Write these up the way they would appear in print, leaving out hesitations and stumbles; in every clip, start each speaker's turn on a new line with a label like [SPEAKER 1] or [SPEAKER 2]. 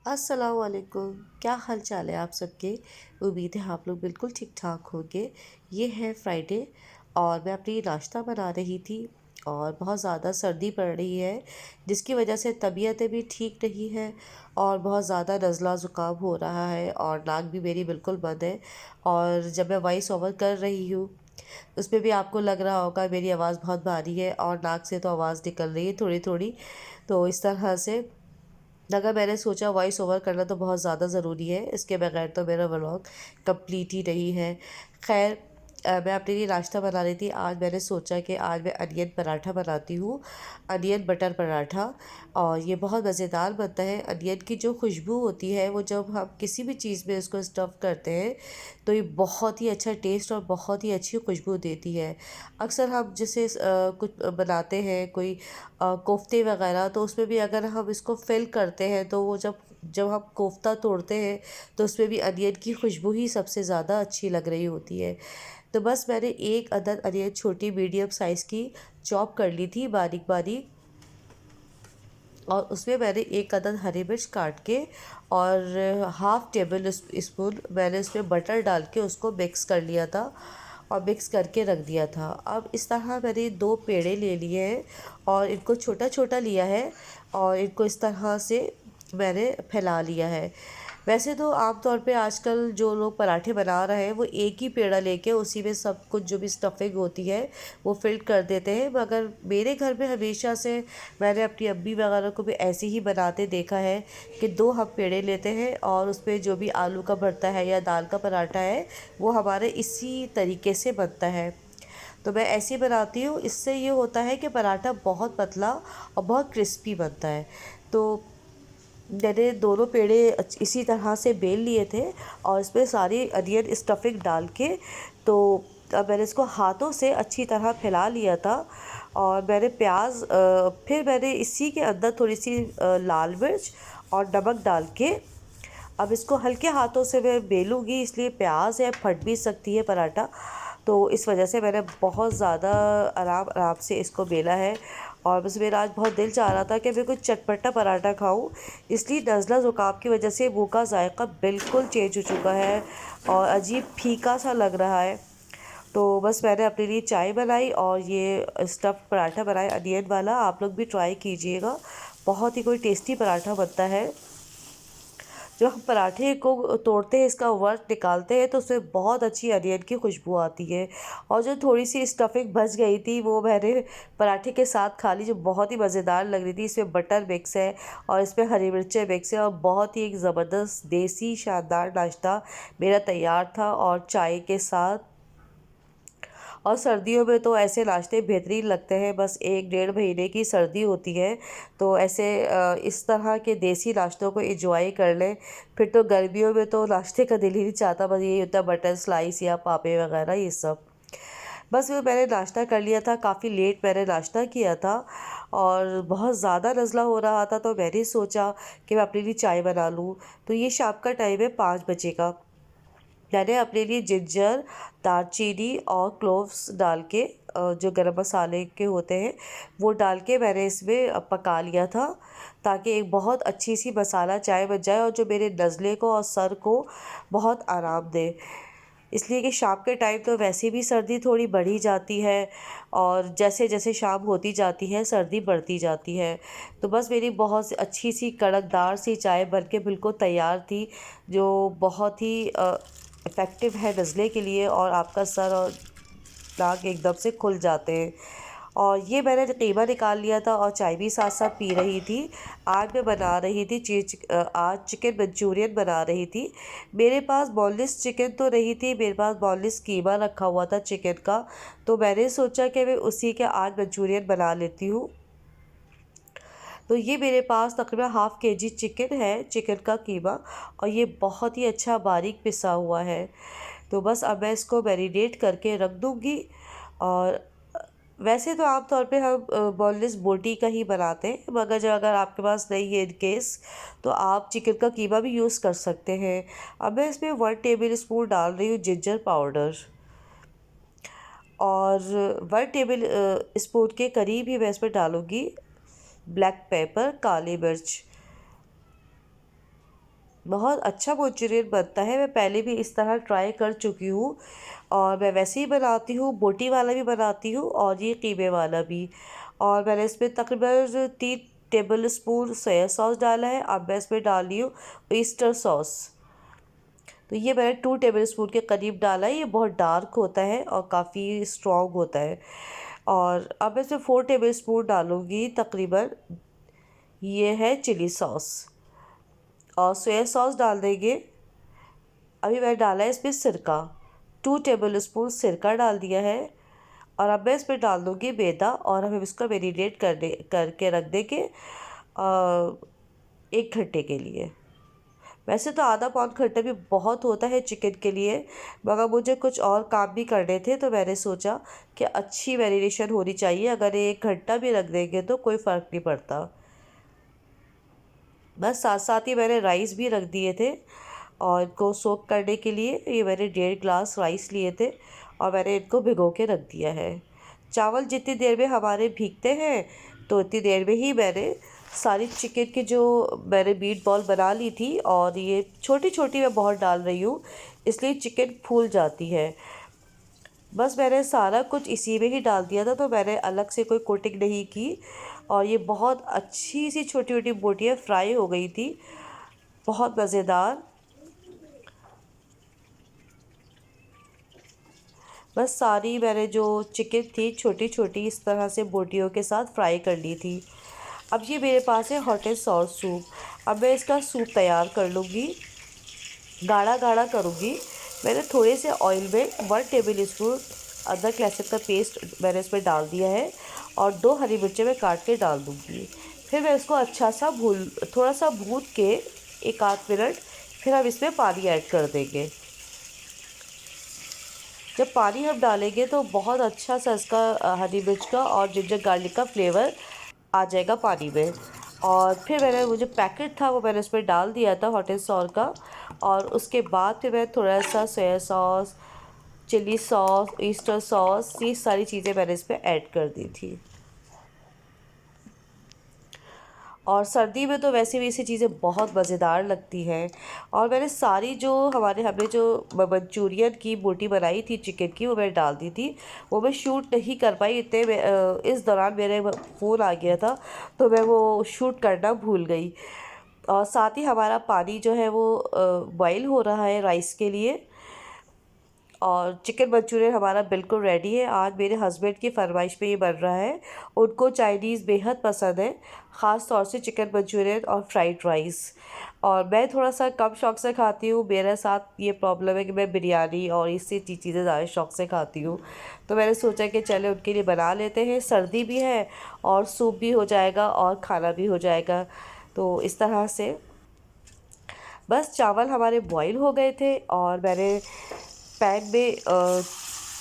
[SPEAKER 1] अस्सलाम वालेकुम। क्या हाल चाल है आप सबके। उम्मीद है आप लोग बिल्कुल ठीक ठाक होंगे। ये है फ्राइडे और मैं अपनी नाश्ता बना रही थी और बहुत ज़्यादा सर्दी पड़ रही है जिसकी वजह से तबीयतें भी ठीक नहीं है और बहुत ज़्यादा नज़ला ज़ुकाम हो रहा है और नाक भी मेरी बिल्कुल बंद है। और जब मैं वॉइस ओवर कर रही हूँ उसमें भी आपको लग रहा होगा मेरी आवाज़ बहुत भारी है और नाक से तो आवाज़ निकल रही है थोड़ी थोड़ी। तो इस तरह से अगर मैंने सोचा वॉइस ओवर करना तो बहुत ज़्यादा ज़रूरी है, इसके बगैर तो मेरा व्लॉग कंप्लीट ही नहीं है। खैर, मैं अपने लिए नाश्ता बना रही थी। आज मैंने सोचा कि आज मैं अनियन पराठा बनाती हूँ, अनियन बटर पराठा। और ये बहुत मज़ेदार बनता है। अनियन की जो खुशबू होती है वो जब हम किसी भी चीज़ में इसको स्टफ़ करते हैं तो ये बहुत ही अच्छा टेस्ट और बहुत ही अच्छी खुशबू देती है। अक्सर हम जैसे कुछ बनाते हैं कोई कोफ्ते वगैरह, तो उसमें भी अगर हम इसको फिल करते हैं तो वो जब जब हम कोफ्ता तोड़ते हैं तो उसमें भी अनियन की खुशबू ही सबसे ज़्यादा अच्छी लग रही होती है। तो बस मैंने एक अदद अनियन छोटी मीडियम साइज़ की चॉप कर ली थी बारीक बारीक, और उसमें मैंने एक अदद हरी मिर्च काट के और हाफ़ टेबल स्पून मैंने उसमें बटर डाल के उसको मिक्स कर लिया था और मिक्स करके रख दिया था। अब इस तरह मैंने दो पेड़े ले लिए हैं और इनको छोटा छोटा लिया है और इनको इस तरह से मैंने फैला लिया है। वैसे तो आमतौर पे आजकल जो लोग पराठे बना रहे हैं वो एक ही पेड़ा लेके उसी में सब कुछ जो भी स्टफिंग होती है वो फिल कर देते हैं, मगर मेरे घर में हमेशा से मैंने अपनी अम्मी वगैरह को भी ऐसे ही बनाते देखा है कि दो हम पेड़े लेते हैं और उस पर जो भी आलू का भरता है या दाल का पराठा है वो हमारे इसी तरीके से बनता है। तो मैं ऐसे ही बनाती हूँ। इससे ये होता है कि पराठा बहुत पतला और बहुत क्रिस्पी बनता है। तो मैंने दोनों पेड़े इसी तरह से बेल लिए थे और इसमें सारी अनियन स्टफिंग डाल के, तो अब मैंने इसको हाथों से अच्छी तरह फैला लिया था। और मैंने प्याज फिर मैंने इसी के अंदर थोड़ी सी लाल मिर्च और नमक डाल के अब इसको हल्के हाथों से मैं बेलूँगी, इसलिए प्याज है फट भी सकती है पराठा। तो इस वजह से मैंने बहुत ज़्यादा आराम आराम से इसको बेला है। और बस मेरा आज बहुत दिल चाह रहा था कि मैं कुछ चटपटा पराठा खाऊं, इसलिए नज़ला ज़ुकाम की वजह से मुँह का जायका बिल्कुल चेंज हो चुका है और अजीब फीका सा लग रहा है। तो बस मैंने अपने लिए चाय बनाई और ये स्टफ़ पराठा बनाया अनियन वाला। आप लोग भी ट्राई कीजिएगा, बहुत ही कोई टेस्टी पराठा बनता है। जब हम पराठे को तोड़ते हैं, इसका वर्क निकालते हैं तो उसमें बहुत अच्छी अनियन की खुशबू आती है। और जो थोड़ी सी स्टफिंग बच गई थी वो मैंने पराठे के साथ खा ली, जो बहुत ही मज़ेदार लग रही थी। इसमें बटर मिक्स है और इसमें हरी मिर्चें मिक्स है और बहुत ही एक ज़बरदस्त देसी शानदार नाश्ता मेरा तैयार था और चाय के साथ। और सर्दियों में तो ऐसे नाश्ते बेहतरीन लगते हैं। बस एक डेढ़ महीने की सर्दी होती है तो ऐसे इस तरह के देसी नाश्तों को एंजॉय कर लें। फिर तो गर्मियों में तो नाश्ते का दिल ही नहीं चाहता, बस यही होता है बटर स्लाइस या पापे वगैरह ये सब। बस वो मैंने नाश्ता कर लिया था, काफ़ी लेट मैंने नाश्ता किया था और बहुत ज़्यादा नज़ला हो रहा था, तो मैंने सोचा कि मैं अपने लिए चाय बना लूँ। तो ये शाम का टाइम है 5 बजे का। मैंने अपने लिए जिंजर, दालचीनी और क्लोव्स डाल के जो गरम मसाले के होते हैं वो डाल के मैंने इसमें पका लिया था, ताकि एक बहुत अच्छी सी मसाला चाय बन जाए और जो मेरे नज़ले को और सर को बहुत आराम दे। इसलिए कि शाम के टाइम तो वैसे भी सर्दी थोड़ी बढ़ ही जाती है और जैसे जैसे शाम होती जाती है सर्दी बढ़ती जाती है। तो बस मेरी बहुत सी अच्छी सी कड़कदार सी चाय बन के बिल्कुल तैयार थी, जो बहुत ही इफ़ेक्टिव है नज़ले के लिए और आपका सर और नाक एकदम से खुल जाते हैं। और ये मैंने कीमा निकाल लिया था और चाय भी साथ साथ पी रही थी। आज मैं बना रही थी आज चिकन मंचूरियन बना रही थी। मेरे पास बोनलेस चिकन तो नहीं थी, मेरे पास बोनलेस कीमा रखा हुआ था चिकन का। तो मैंने सोचा कि मैं उसी के आज मंचूरियन बना लेती हूँ। तो ये मेरे पास तकरीबन हाफ़ केजी चिकन है, चिकन का कीमा, और ये बहुत ही अच्छा बारीक पिसा हुआ है। तो बस अब मैं इसको मैरिनेट करके रख दूँगी। और वैसे तो आम तौर पे हम बोनलेस बोटी का ही बनाते हैं, मगर जो अगर आपके पास नहीं है इन केस, तो आप चिकन का कीमा भी यूज़ कर सकते हैं। अब मैं इसमें 1 टेबल स्पून डाल रही हूँ जिंजर पाउडर और 1 टेबल स्पून के करीब ही मैं इसमें डालूँगी ब्लैक पेपर, काली मिर्च। बहुत अच्छा मंचूरियन बनता है। मैं पहले भी इस तरह ट्राई कर चुकी हूँ और मैं वैसे ही बनाती हूँ, बोटी वाला भी बनाती हूँ और ये कीमे वाला भी। और मैंने इसमें तकरीबन 3 टेबल स्पून सोया सॉस डाला है। अब मैं इसमें डाल रही हूँ oyster सॉस। तो ये मैंने 2 टेबल स्पून के करीब डाला है। ये बहुत डार्क होता है और काफ़ी स्ट्रॉन्ग होता है। और अब मैं इसमें 4 टेबल स्पून डालूँगी तकरीबन। ये है चिली सॉस और सोया सॉस डाल देंगे। अभी मैंने डाला है इसमें सिरका, 2 टेबल स्पून सिरका डाल दिया है। और अब मैं इसमें डाल दूँगी मैदा और हम इसको मैरिनेट करके रख देंगे 1 घंटे के लिए। वैसे तो आधा पौन घंटा भी बहुत होता है चिकन के लिए, मगर मुझे कुछ और काम भी करने थे तो मैंने सोचा कि अच्छी मैरिनेशन होनी चाहिए। अगर 1 घंटा भी रख देंगे तो कोई फ़र्क नहीं पड़ता। बस साथ साथ ही मैंने राइस भी रख दिए थे और इनको सोक करने के लिए। ये मैंने 1.5 ग्लास राइस लिए थे और मैंने इनको भिगो के रख दिया है। चावल जितनी देर में हमारे भीगते हैं तो उतनी देर में ही मैंने सारी चिकन की जो मैंने मीट बॉल बना ली थी, और ये छोटी छोटी मैं बहुत डाल रही हूँ इसलिए चिकन फूल जाती है। बस मैंने सारा कुछ इसी में ही डाल दिया था, तो मैंने अलग से कोई कोटिंग नहीं की। और ये बहुत अच्छी सी छोटी छोटी बोटियाँ फ्राई हो गई थी, बहुत मज़ेदार। बस सारी मैंने जो चिकन थी छोटी छोटी इस तरह से बोटियों के साथ फ्राई कर ली थी। अब ये मेरे पास है हॉट एंड सॉर सूप। अब मैं इसका सूप तैयार कर लूँगी, गाढ़ा गाढ़ा करूँगी। मैंने थोड़े से ऑयल में 1 टेबल स्पून अदरक लहसुन का पेस्ट मैंने इसमें डाल दिया है और 2 हरी मिर्चें मैं काट के डाल दूँगी। फिर मैं इसको अच्छा सा थोड़ा सा भून के 1 आध मिनट फिर हम इसमें पानी ऐड कर देंगे। जब पानी हम डालेंगे तो बहुत अच्छा सा इसका हरी मिर्च का और जिंजर गार्लिक का फ्लेवर आ जाएगा पानी में। और फिर मैंने वो जो पैकेट था वो मैंने उसमें डाल दिया था हॉट एंड सॉर का। और उसके बाद फिर मैं थोड़ा सा soya sauce, chilli sauce, oyster sauce, ये सारी चीज़ें मैंने इसमें ऐड कर दी थी। और सर्दी में तो वैसे भी ऐसी चीज़ें बहुत मज़ेदार लगती हैं। और मैंने सारी जो हमने जो मंचूरियन की बोटी बनाई थी चिकन की वो मैंने डाल दी थी। वो मैं शूट नहीं कर पाई इस दौरान मेरे फ़ोन आ गया था, तो मैं वो शूट करना भूल गई। और साथ ही हमारा पानी जो है वो बॉईल हो रहा है राइस के लिए। और चिकन मंचूरियन हमारा बिल्कुल रेडी है। आज मेरे हस्बैंड की फरमाइश पे ये बन रहा है। उनको चाइनीज़ बेहद पसंद है, ख़ास तौर से चिकन मंचूरियन और फ्राइड राइस। और मैं थोड़ा सा कम शौक़ से खाती हूँ। मेरे साथ ये प्रॉब्लम है कि मैं बिरयानी और इससे चीज़ें ज़्यादा शौक़ से खाती हूँ। तो मैंने सोचा कि चले उनके लिए बना लेते हैं, सर्दी भी है और सूप भी हो जाएगा और खाना भी हो जाएगा। तो इस तरह से बस चावल हमारे बॉईल हो गए थे और मैंने पैन में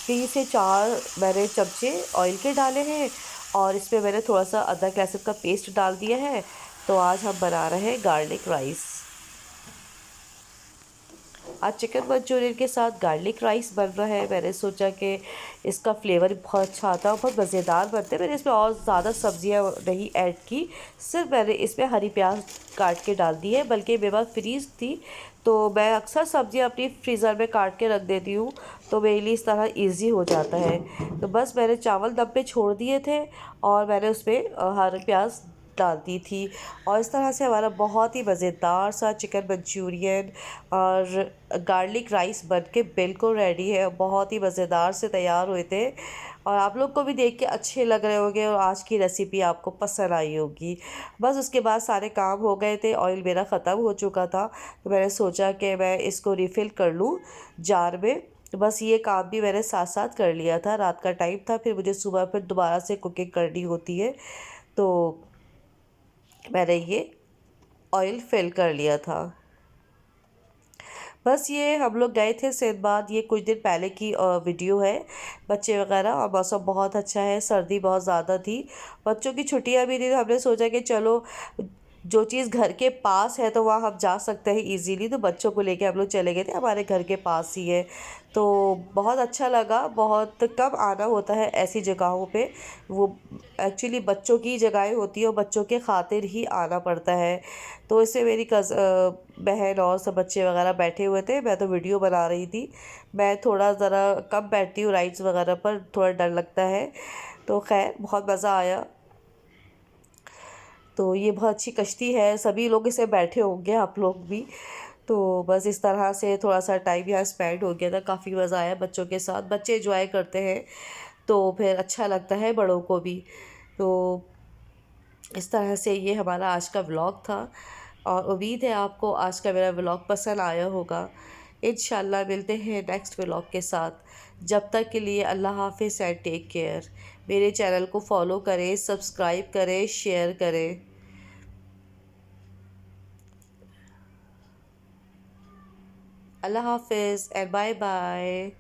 [SPEAKER 1] 3 से 4 मैंने चमचे ऑयल के डाले हैं और इसमें मैंने थोड़ा सा अदरक लहसुन का पेस्ट डाल दिया है। तो आज हम बना रहे हैं गार्लिक राइस। आज चिकन मंचूरियन के साथ गार्लिक राइस बन रहा है। मैंने सोचा कि इसका फ्लेवर बहुत अच्छा आता है और बहुत मज़ेदार बनते हैं। मैंने इसमें और ज़्यादा सब्जियां नहीं ऐड की, सिर्फ मैंने इसमें हरी प्याज काट के डाल दी है। बल्कि मेरे पास फ्रीज़ थी तो मैं अक्सर सब्जियां अपनी फ्रीज़र में काट के रख देती हूँ, तो मेरे लिए इस तरह ईज़ी हो जाता है। तो बस मैंने चावल दम पे छोड़ दिए थे और मैंने उसमें हरी प्याज डाल दी थी। और इस तरह से हमारा बहुत ही मज़ेदार सा चिकन मंचूरियन और गार्लिक राइस बन के बिल्कुल रेडी है। बहुत ही मज़ेदार से तैयार हुए थे और आप लोग को भी देख के अच्छे लग रहे होंगे और आज की रेसिपी आपको पसंद आई होगी। बस उसके बाद सारे काम हो गए थे, ऑयल मेरा ख़त्म हो चुका था, तो मैंने सोचा कि मैं इसको रिफ़िल कर लूँ जार में। तो बस ये काम भी मैंने साथ साथ कर लिया था। रात का टाइम था, फिर मुझे सुबह फिर दोबारा से कुकिंग करनी होती है, तो मैंने ये ऑयल फिल कर लिया था। बस ये हम लोग गए थे सिंदबाद, ये कुछ दिन पहले की वीडियो है। बच्चे वगैरह और मौसम बहुत अच्छा है, सर्दी बहुत ज़्यादा थी, बच्चों की छुट्टियां भी थी, तो हमने सोचा कि चलो जो चीज़ घर के पास है तो वहाँ हम जा सकते हैं इजीली, तो बच्चों को लेके हम लोग चले गए थे, हमारे घर के पास ही है। तो बहुत अच्छा लगा, बहुत कम आना होता है ऐसी जगहों पे। वो एक्चुअली बच्चों की जगहें होती है और बच्चों के खातिर ही आना पड़ता है। तो इससे मेरी बहन और सब बच्चे वगैरह बैठे हुए थे, मैं तो वीडियो बना रही थी। मैं थोड़ा ज़रा कम बैठती हूँ राइड्स वगैरह पर, थोड़ा डर लगता है। तो खैर बहुत मज़ा आया। तो ये बहुत अच्छी कश्ती है, सभी लोग इसे बैठे होंगे, आप लोग भी। तो बस इस तरह से थोड़ा सा टाइम यहाँ स्पेंड हो गया था, काफ़ी मज़ा आया बच्चों के साथ, बच्चे एंजॉय करते हैं तो फिर अच्छा लगता है बड़ों को भी। तो इस तरह से ये हमारा आज का व्लॉग था, और उम्मीद है आपको आज का मेरा व्लॉग पसंद आया होगा। इंशाल्लाह मिलते हैं नेक्स्ट व्लॉग के साथ। जब तक के लिए अल्लाह हाफिज़ एंड टेक केयर। मेरे चैनल को फॉलो करें, सब्सक्राइब करें, शेयर करें। अल्लाह हाफिज़ एंड बाय बाय।